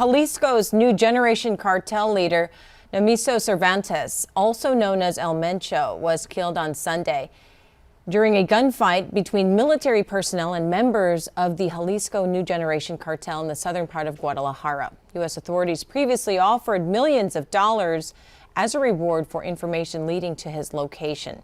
Jalisco's new generation cartel leader, Nemesio Cervantes, also known as El Mencho, was killed on Sunday during a gunfight between military personnel and members of the Jalisco New Generation cartel in the southern part of Guadalajara. U.S. authorities previously offered millions of dollars as a reward for information leading to his location.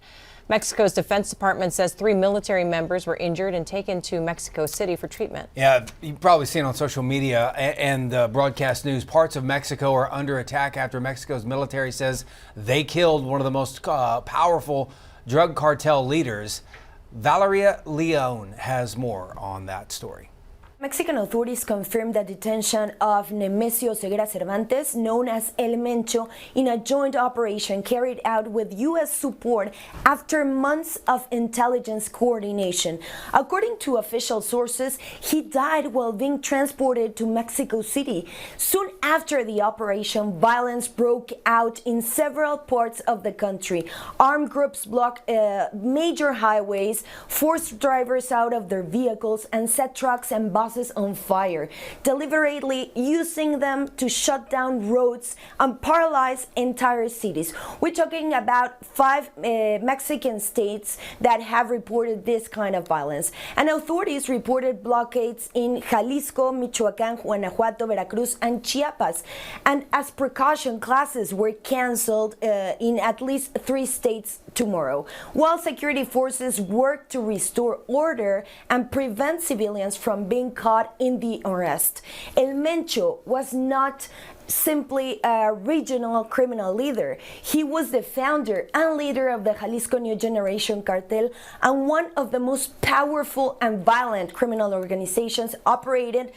Mexico's Defense Department says 3 military members were injured and taken to Mexico City for treatment. Yeah, you've probably seen on social media and broadcast news, parts of Mexico are under attack after Mexico's military says they killed one of the most powerful drug cartel leaders. Valeria Leon has more on that story. Mexican authorities confirmed the detention of Nemesio Oseguera Cervantes, known as El Mencho, in a joint operation carried out with U.S. support after months of intelligence coordination. According to official sources, he died while being transported to Mexico City. Soon after the operation, violence broke out in several parts of the country. Armed groups blocked major highways, forced drivers out of their vehicles, and set trucks and buses on fire, deliberately using them to shut down roads and paralyze entire cities. We're talking about 5 Mexican states that have reported this kind of violence. And authorities reported blockades in Jalisco, Michoacán, Guanajuato, Veracruz, and Chiapas. And as precaution, classes were canceled in at least 3 states tomorrow, while security forces work to restore order and prevent civilians from being caught in the arrest. El Mencho was not simply a regional criminal leader. He was the founder and leader of the Jalisco New Generation cartel and one of the most powerful and violent criminal organizations operating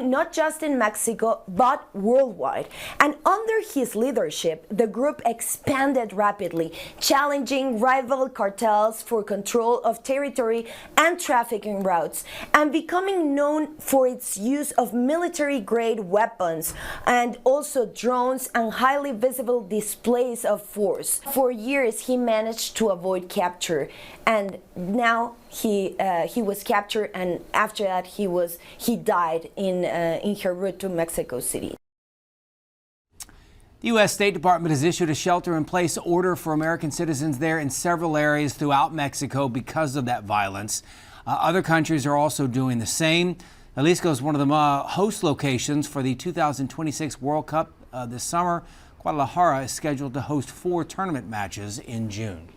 not just in Mexico but worldwide. And under his leadership, the group expanded rapidly, challenging rival cartels for control of territory and trafficking routes, and becoming known for its use of military-grade weapons and also drones and highly visible displays of force. For years, he managed to avoid capture, and now he was captured, and after that he died in her route to Mexico City. The U.S. State Department has issued a shelter-in-place order for American citizens there in several areas throughout Mexico because of that violence. Other countries are also doing the same. Jalisco is one of the host locations for the 2026 World Cup this summer. Guadalajara is scheduled to host 4 tournament matches in June.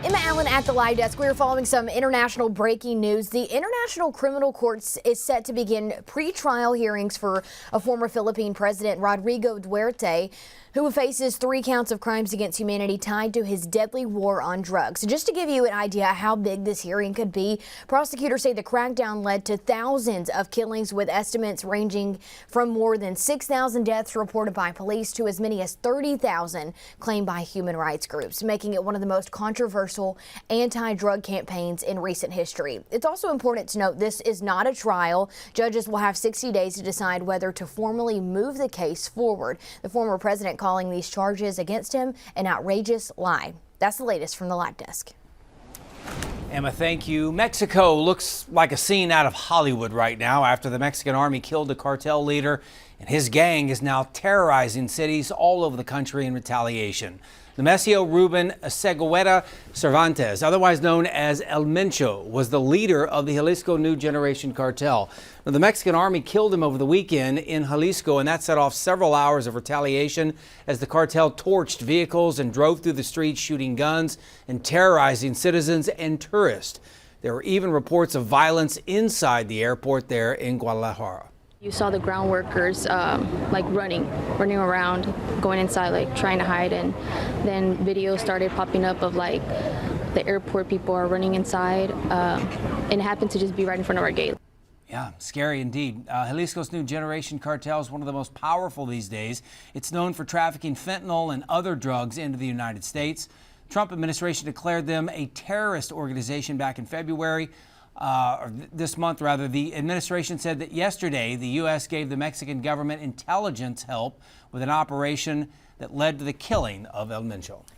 Emma Allen at the live desk. We're following some international breaking news. The International Criminal Court is set to begin pre-trial hearings for a former Philippine president, Rodrigo Duterte, who faces 3 counts of crimes against humanity tied to his deadly war on drugs. So just to give you an idea how big this hearing could be, prosecutors say the crackdown led to thousands of killings, with estimates ranging from more than 6,000 deaths reported by police to as many as 30,000 claimed by human rights groups, making it one of the most controversial anti-drug campaigns in recent history. It's also important to note this is not a trial. Judges will have 60 days to decide whether to formally move the case forward. The former president calling these charges against him an outrageous lie. That's the latest from the live desk. Emma, thank you. Mexico looks like a scene out of Hollywood right now after the Mexican army killed a cartel leader, and his gang is now terrorizing cities all over the country in retaliation. Nemesio Oseguera Cervantes, otherwise known as El Mencho, was the leader of the Jalisco New Generation cartel. Now, the Mexican army killed him over the weekend in Jalisco, and that set off several hours of retaliation as the cartel torched vehicles and drove through the streets shooting guns and terrorizing citizens and tourists. There were even reports of violence inside the airport there in Guadalajara. You saw the ground workers like running around, going inside, like trying to hide, and then videos started popping up of like the airport people are running inside, and it happened to just be right in front of our gate. Yeah, scary indeed. Jalisco's New Generation cartel is one of the most powerful these days. It's known for trafficking fentanyl and other drugs into the United States. The Trump administration declared them a terrorist organization back in February. Or this month, rather. The administration said that yesterday the U.S. gave the Mexican government intelligence help with an operation that led to the killing of El Mencho.